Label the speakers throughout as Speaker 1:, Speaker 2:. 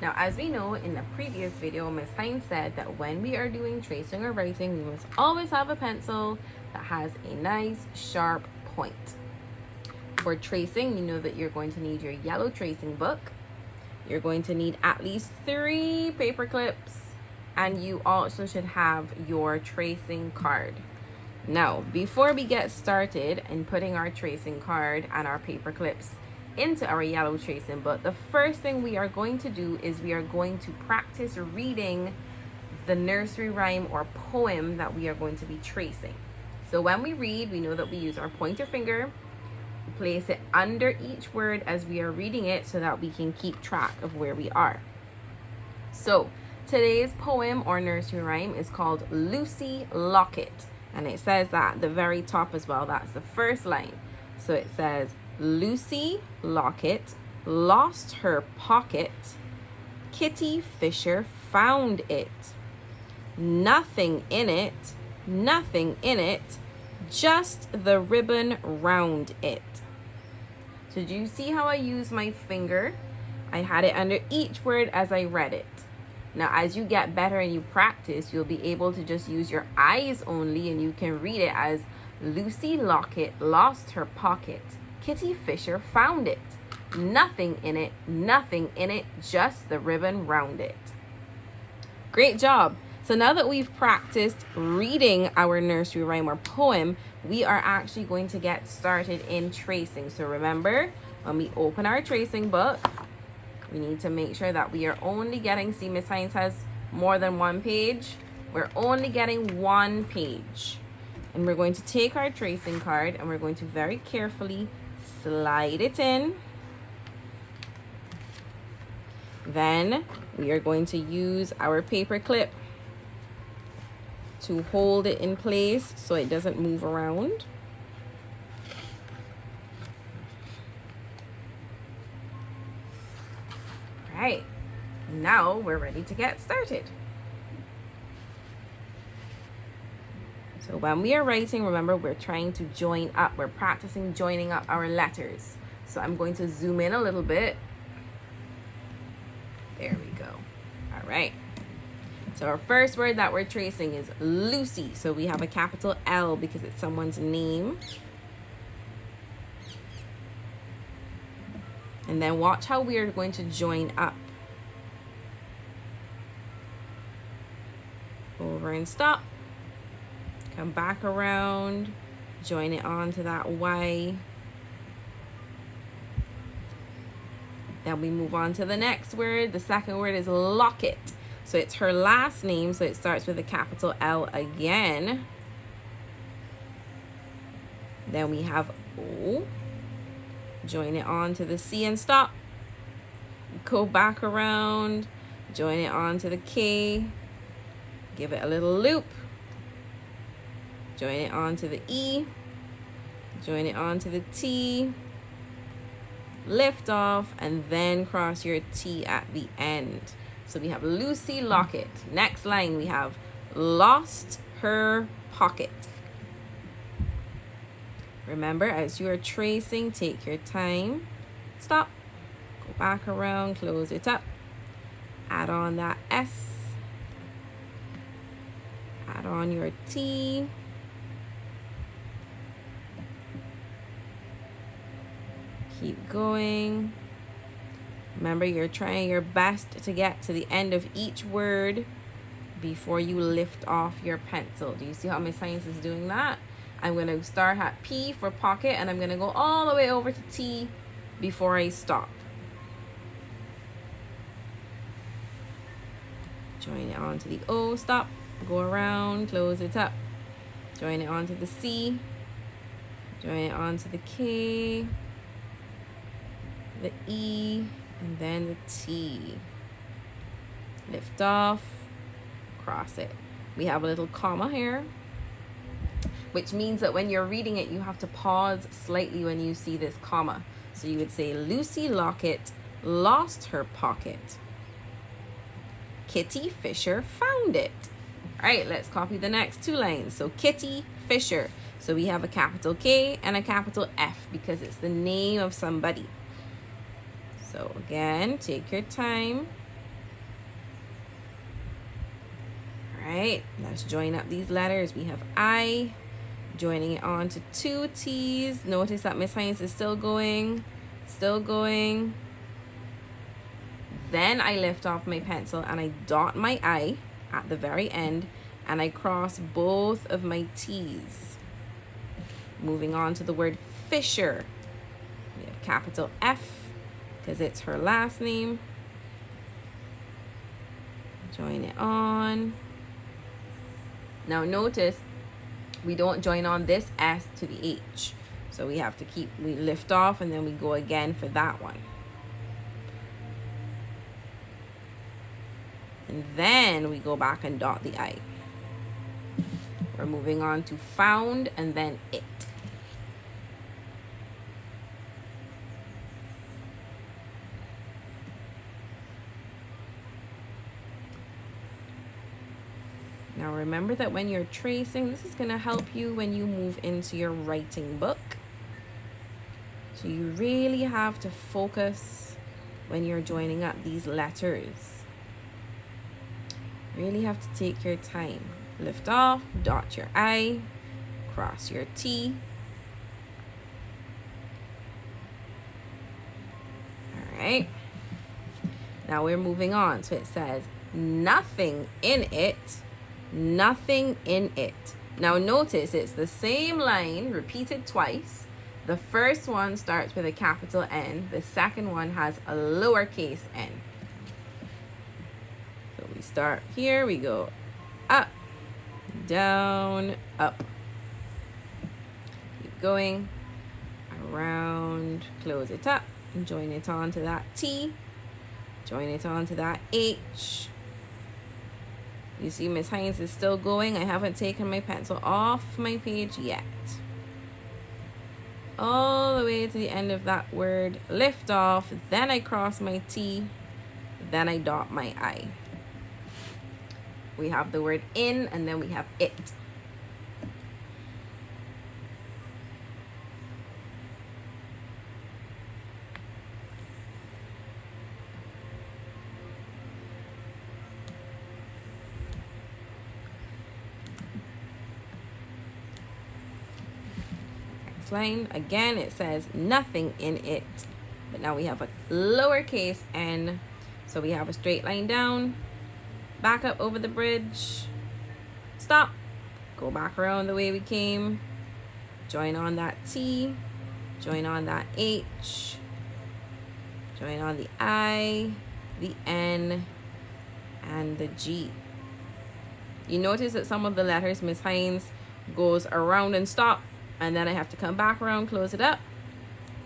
Speaker 1: Now, as we know in the previous video, Miss Hines said that when we are doing tracing or writing, we must always have a pencil that has a nice sharp point. For tracing, you know that you're going to need your yellow tracing book. You're going to need at least 3 paper clips, and you also should have your tracing card. Now, before we get started in putting our tracing card and our paper clips into our yellow tracing book, the first thing we are going to do is we are going to practice reading the nursery rhyme or poem that we are going to be tracing. So when we read, we know that we use our pointer finger, place it under each word as we are reading it so that we can keep track of where we are. So today's poem or nursery rhyme is called Lucy Locket, and it says that at the very top as well. That's the first line. So it says, Lucy Locket lost her pocket, Kitty Fisher found it. Nothing in it, just the ribbon round it. So do you see how I use my finger? I had it under each word as I read it. Now, as you get better and you practice, you'll be able to just use your eyes only, and you can read it as Lucy Locket lost her pocket, Kitty Fisher found it. Nothing in it, just the ribbon round it. Great job. So now that we've practiced reading our nursery rhyme or poem, we are actually going to get started in tracing. So remember, when we open our tracing book, we need to make sure that we are only getting, see Miss Hines has more than one page. We're only getting one page. And we're going to take our tracing card and we're going to very carefully slide it in. Then we are going to use our paper clip to hold it in place so it doesn't move around. Right, now we're ready to get started. So when we are writing, remember, we're trying to join up. We're practicing joining up our letters. So I'm going to zoom in a little bit. There we go. All right. So our first word that we're tracing is Lucy. So we have a capital L because it's someone's name. And then watch how we are going to join up. Over and stop. Come back around. Join it onto that Y. Then we move on to the next word. The second word is Locket. So it's her last name, so it starts with a capital L again. Then we have O. Join it on to the C and stop. Go back around. Join it on to the K. Give it a little loop. Join it on to the E. Join it on to the T. Lift off and then cross your T at the end. So we have Lucy Locket. Next line we have lost her pocket. Remember, as you are tracing, take your time. Stop. Go back around, close it up. Add on that S. Add on your T. Keep going. Remember, you're trying your best to get to the end of each word before you lift off your pencil. Do you see how Miss Hines is doing that? I'm going to start at P for pocket, and I'm going to go all the way over to T before I stop. Join it onto the O, stop, go around, close it up. Join it onto the C, join it onto the K, the E, and then the T. Lift off, cross it. We have a little comma here, which means that when you're reading it, you have to pause slightly when you see this comma. So you would say, Lucy Locket lost her pocket. Kitty Fisher found it. All right, let's copy the next 2 lines. So Kitty Fisher. So we have a capital K and a capital F because it's the name of somebody. So again, take your time. right, let's join up these letters. We have I, joining it on to two T's. Notice that Miss Hines is still going. Then I lift off my pencil and I dot my I at the very end, and I cross both of my T's. Moving on to the word Fisher. We have capital F because it's her last name. Join it on. Now notice we don't join on this S to the H. So we have to we lift off and then we go again for that one. And then we go back and dot the I. We're moving on to found and then it. Now remember that when you're tracing, this is going to help you when you move into your writing book. So you really have to focus when you're joining up these letters. Really have to take your time. Lift off, dot your I, cross your T. All right. Now we're moving on. So it says nothing in it. Nothing in it. Now notice it's the same line repeated twice. The first one starts with a capital N. The second one has a lowercase n. So we start here, we go up, down, up. Keep going, around, close it up, and join it onto that T, join it onto that H. You see Miss Hines is still going. I haven't taken my pencil off my page yet. All the way to the end of that word, lift off, then I cross my T, then I dot my I. We have the word in and then we have it. Line again, it says nothing in it, but now we have a lowercase n, so we have a straight line down, back up over the bridge, stop, go back around the way we came, join on that T, join on that H, join on the I, the N, and the G. You notice that some of the letters Miss Hines goes around and stop, and then I have to come back around, close it up.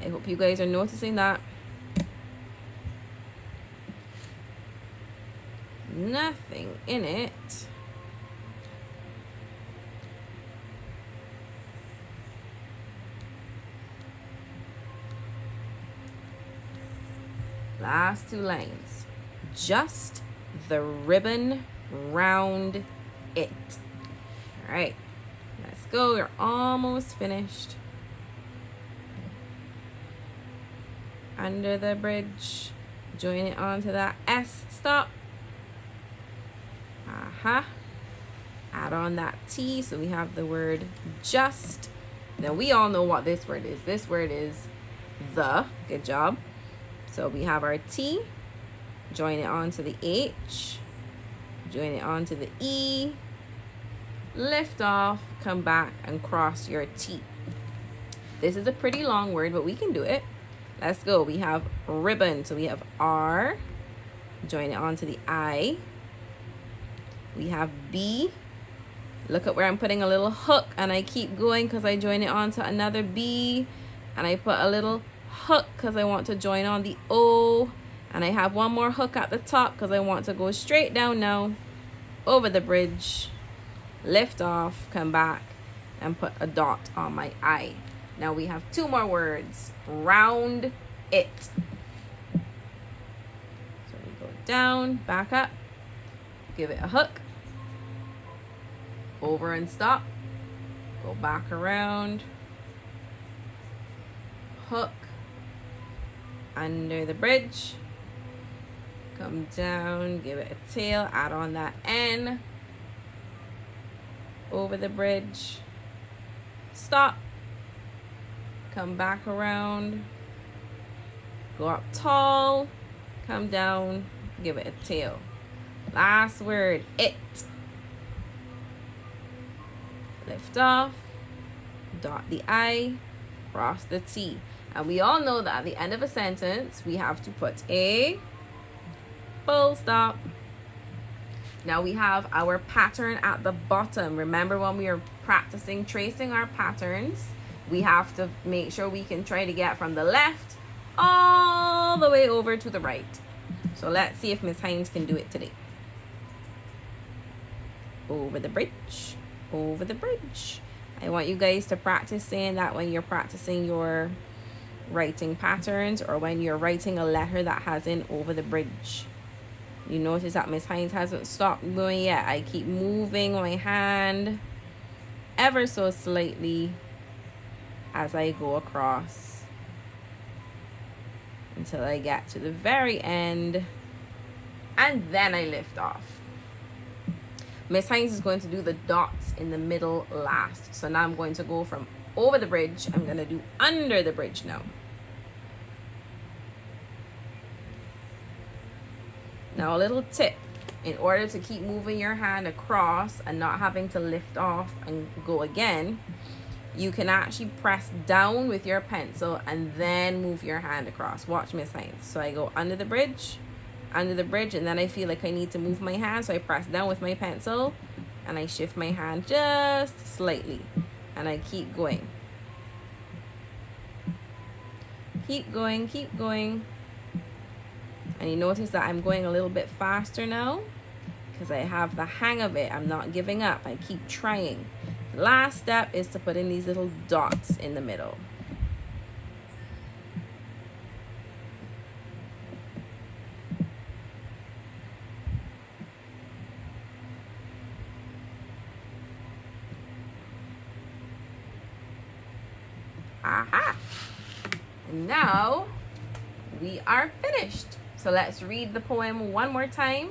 Speaker 1: I hope you guys are noticing that. Nothing in it. Last two lines. Just the ribbon round it. All right. Let's go. We're almost finished. Under the bridge, join it onto that S, stop. Add on that T, so we have the word just. Now we all know what this word is. This word is the. Good job. So we have our T, join it onto the H, join it onto the E, lift off, come back and cross your T. This is a pretty long word, but we can do it. Let's go. We have ribbon, so we have R, join it onto the I. We have B. Look at where I'm putting a little hook, and I keep going because I join it onto another B, and I put a little hook because I want to join on the O, and I have one more hook at the top because I want to go straight down now, over the bridge, lift off, come back, and put a dot on my I. Now we have two more words. Round it. So we go down, back up, give it a hook, over and stop, go back around, hook, under the bridge, come down, give it a tail, add on that N, over the bridge, stop, come back around, go up tall, come down, give it a tail. Last word, it. Lift off, dot the I, cross the T. And we all know that at the end of a sentence, we have to put a full stop. Now we have our pattern at the bottom. Remember when we are practicing tracing our patterns, we have to make sure we can try to get from the left all the way over to the right. So let's see if Miss Hines can do it today. Over the bridge, over the bridge. I want you guys to practice saying that when you're practicing your writing patterns or when you're writing a letter that has in over the bridge. You notice that Miss Hines hasn't stopped going yet. I keep moving my hand ever so slightly as I go across until I get to the very end, and then I lift off. Miss Hines is going to do the dots in the middle last. So now I'm going to go from over the bridge. I'm going to do under the bridge now. Now a little tip. In order to keep moving your hand across and not having to lift off and go again, you can actually press down with your pencil and then move your hand across. Watch Miss Hines. So I go under the bridge, and then I feel like I need to move my hand, so I press down with my pencil and I shift my hand just slightly and I keep going. Keep going, keep going. And you notice that I'm going a little bit faster now because I have the hang of it. I'm not giving up. I keep trying. The last step is to put in these little dots in the middle. Aha! And now we are finished. So let's read the poem one more time.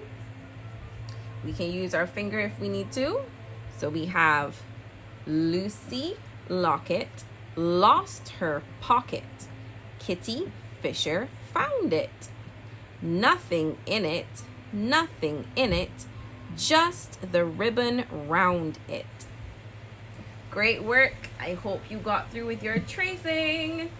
Speaker 1: We can use our finger if we need to. So we have Lucy Locket lost her pocket. Kitty Fisher found it. Nothing in it, just the ribbon round it. Great work. I hope you got through with your tracing.